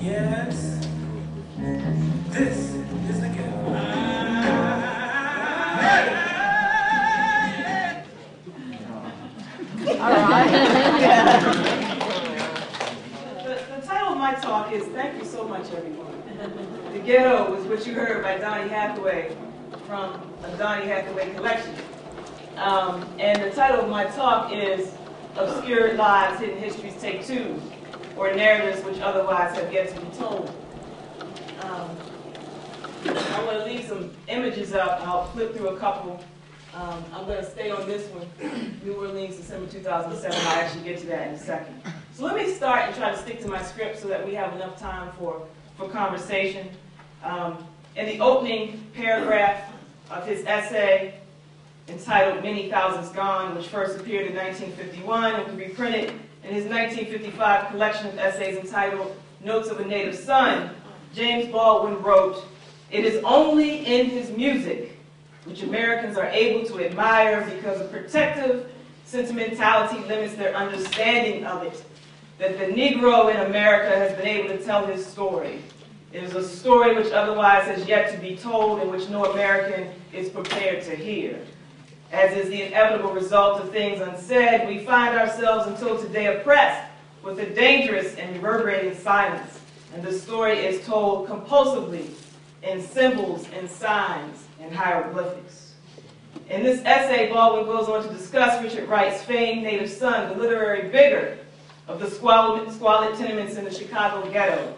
Yes, this is the ghetto. All right. The title of my talk is Thank You So Much, Everyone. The Ghetto is what you heard by Donny Hathaway from a Donny Hathaway collection. And the title of my talk is Obscured Lives, Hidden Histories, Take Two, or Narratives Which Otherwise Have Yet to Be Told. I want to leave some images up. I'll flip through a couple. I'm going to stay on this one, New Orleans, December 2007. I'll actually get to that in a second. So let me start and try to stick to my script so that we have enough time for conversation. In the opening paragraph of his essay entitled Many Thousands Gone, which first appeared in 1951 and was reprinted in his 1955 collection of essays entitled Notes of a Native Son, James Baldwin wrote, "It is only in his music, which Americans are able to admire because a protective sentimentality limits their understanding of it, that the Negro in America has been able to tell his story. It is a story which otherwise has yet to be told and which no American is prepared to hear. As is the inevitable result of things unsaid, we find ourselves until today oppressed with a dangerous and reverberating silence, and the story is told compulsively in symbols and signs and hieroglyphics." In this essay, Baldwin goes on to discuss Richard Wright's famed native son, the literary vigor of the squalid tenements in the Chicago ghetto.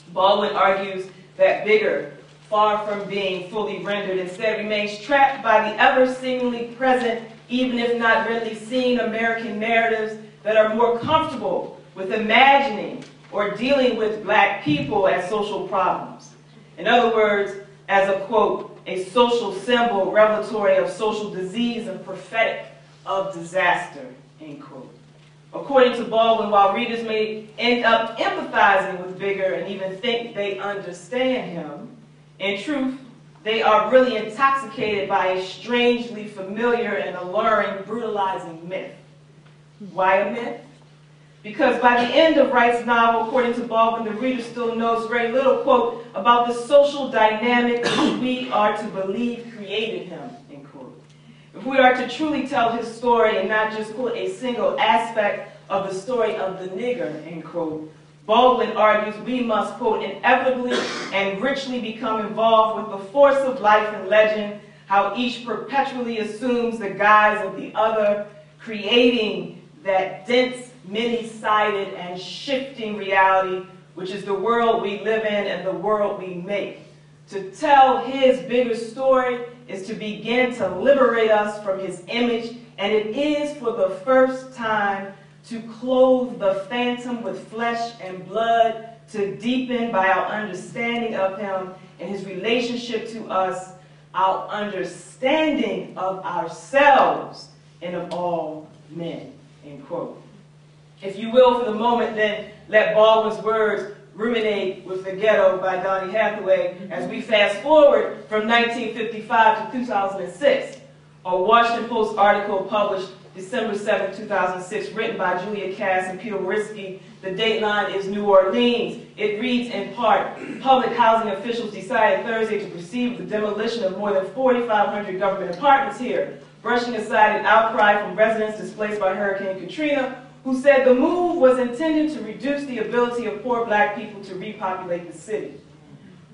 Baldwin argues that vigor, far from being fully rendered, instead remains trapped by the ever seemingly present, even if not readily seen, American narratives that are more comfortable with imagining or dealing with black people as social problems. In other words, as a, quote, a social symbol revelatory of social disease and prophetic of disaster, end quote. According to Baldwin, while readers may end up empathizing with vigor and even think they understand him, in truth, they are really intoxicated by a strangely familiar and alluring, brutalizing myth. Why a myth? Because by the end of Wright's novel, according to Baldwin, the reader still knows very little, quote, about the social dynamic which we are to believe created him, end quote. If we are to truly tell his story and not just, quote, a single aspect of the story of the nigger, end quote, Baldwin argues we must, quote, inevitably and richly become involved with the force of life and legend, how each perpetually assumes the guise of the other, creating that dense, many-sided, and shifting reality, which is the world we live in and the world we make. To tell his bigger story is to begin to liberate us from his image, and it is for the first time to clothe the phantom with flesh and blood, to deepen by our understanding of him and his relationship to us, our understanding of ourselves and of all men, end quote. If you will, for the moment, then, let Baldwin's words ruminate with the ghetto by Donny Hathaway as we fast forward from 1955 to 2006. A Washington Post article published December 7, 2006, written by Julia Cass and Peter Risky. The dateline is New Orleans. It reads in part, public housing officials decided Thursday to proceed with the demolition of more than 4,500 government apartments here, brushing aside an outcry from residents displaced by Hurricane Katrina, who said the move was intended to reduce the ability of poor black people to repopulate the city.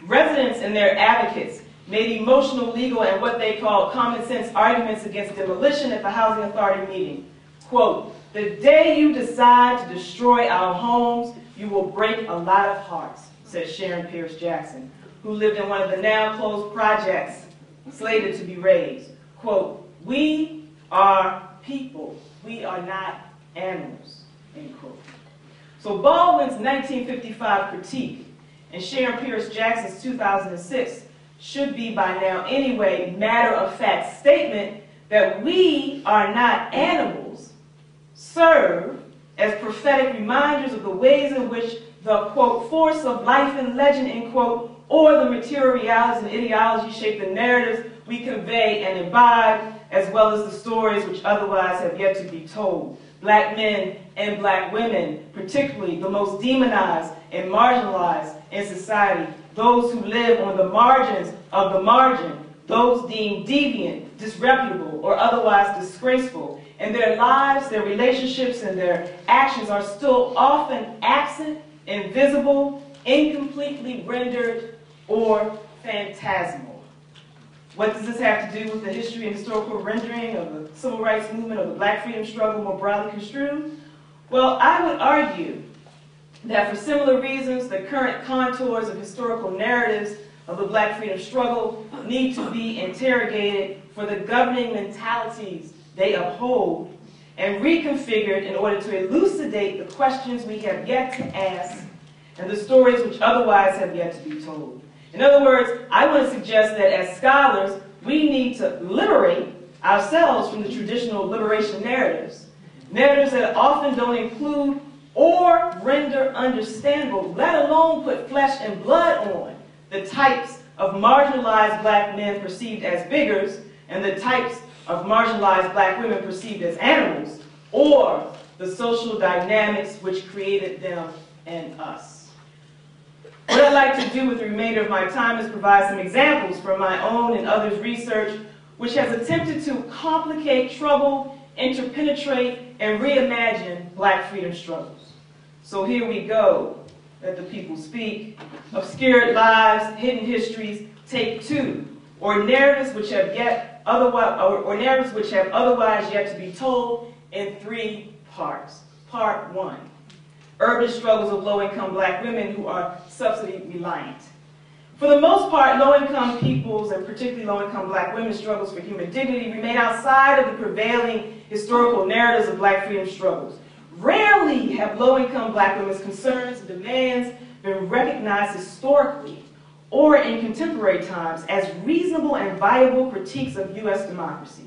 Residents and their advocates made emotional, legal, and what they call common sense arguments against demolition at the Housing Authority meeting. Quote, "The day you decide to destroy our homes, you will break a lot of hearts," said Sharon Pierce Jackson, who lived in one of the now closed projects slated to be razed. Quote, "We are people. We are not animals," end quote. So Baldwin's 1955 critique and Sharon Pierce Jackson's 2006 should be by now anyway matter-of-fact statement that we are not animals serve as prophetic reminders of the ways in which the, quote, force of life and legend, end quote, or the material realities and ideology shape the narratives we convey and imbibe, as well as the stories which otherwise have yet to be told. black men and black women, particularly the most demonized and marginalized in society, those who live on the margins of the margin, those deemed deviant, disreputable, or otherwise disgraceful, and their lives, their relationships, and their actions are still often absent, invisible, incompletely rendered, or phantasmal. What does this have to do with the history and historical rendering of the civil rights movement or the black freedom struggle more broadly construed? Well, I would argue that for similar reasons, the current contours of historical narratives of the black freedom struggle need to be interrogated for the governing mentalities they uphold and reconfigured in order to elucidate the questions we have yet to ask and the stories which otherwise have yet to be told. In other words, I want to suggest that as scholars, we need to liberate ourselves from the traditional liberation narratives, narratives that often don't include or render understandable, let alone put flesh and blood on, the types of marginalized black men perceived as biggers and the types of marginalized black women perceived as animals, or the social dynamics which created them and us. What I'd like to do with the remainder of my time is provide some examples from my own and others' research which has attempted to complicate, trouble, interpenetrate, and reimagine black freedom struggles. So here we go. Let the people speak. Obscured lives, hidden histories, take 2, or narratives which have otherwise yet to be told in 3 parts. Part 1. Urban struggles of low-income black women who are subsidy-reliant. For the most part, low-income peoples, and particularly low-income black women's struggles for human dignity, remain outside of the prevailing historical narratives of black freedom struggles. Rarely have low-income black women's concerns and demands been recognized historically or in contemporary times as reasonable and viable critiques of U.S. democracy,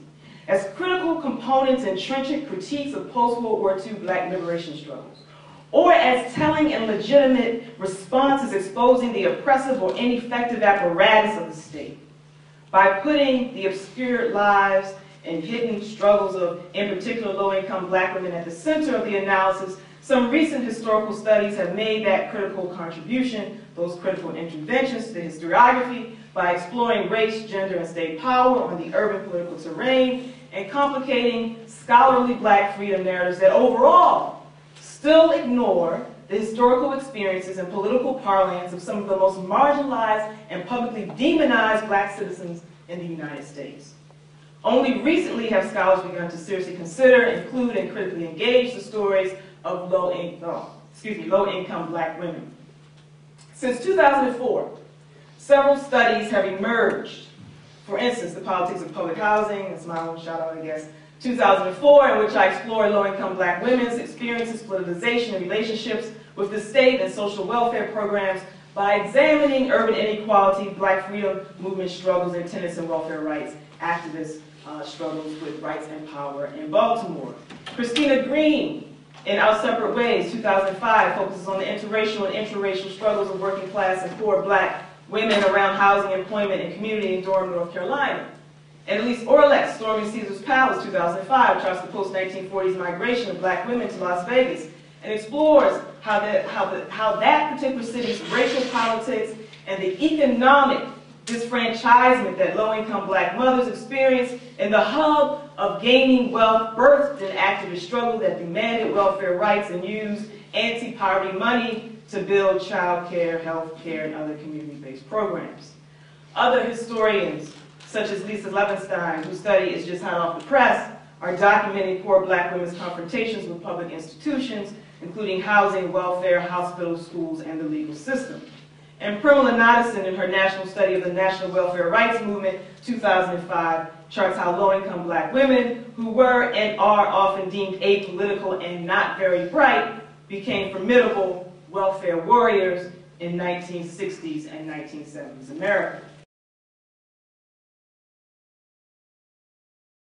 as critical components and trenchant critiques of post-World War II black liberation struggles, or as telling and legitimate responses exposing the oppressive or ineffective apparatus of the state. By putting the obscured lives and hidden struggles of, in particular, low-income black women at the center of the analysis, some recent historical studies have made that critical contribution, those critical interventions to the historiography, by exploring race, gender, and state power on the urban political terrain, and complicating scholarly black freedom narratives that overall still ignore the historical experiences and political parlance of some of the most marginalized and publicly demonized black citizens in the United States. Only recently have scholars begun to seriously consider, include, and critically engage the stories of low-income black women. Since 2004, several studies have emerged. For instance, The Politics of Public Housing, that's my own shout out, I guess, 2004, in which I explored low-income black women's experiences, politicization, and relationships with the state and social welfare programs by examining urban inequality, black freedom movement struggles, and tenants and welfare rights, activist struggles with rights and power in Baltimore. Christina Green, in Our Separate Ways, 2005, focuses on the interracial and intraracial struggles of working class and poor black women around housing, employment, and community in Durham, North Carolina. And Elise Orlex, Storming Caesar's Palace, 2005, charts the post-1940s migration of black women to Las Vegas and explores how that particular city's racial politics and the economic disfranchisement that low-income black mothers experience in the hub of gaining wealth birthed an activist struggle that demanded welfare rights and used anti-poverty money to build child care, health care, and other community-based programs. Other historians, such as Lisa Levenstein, whose study is just hot off the press, are documenting poor black women's confrontations with public institutions, including housing, welfare, hospitals, schools, and the legal system. And Primala Nadasen, in her national study of the National Welfare Rights Movement, 2005, charts how low-income black women, who were and are often deemed apolitical and not very bright, became formidable welfare warriors in 1960s and 1970s America.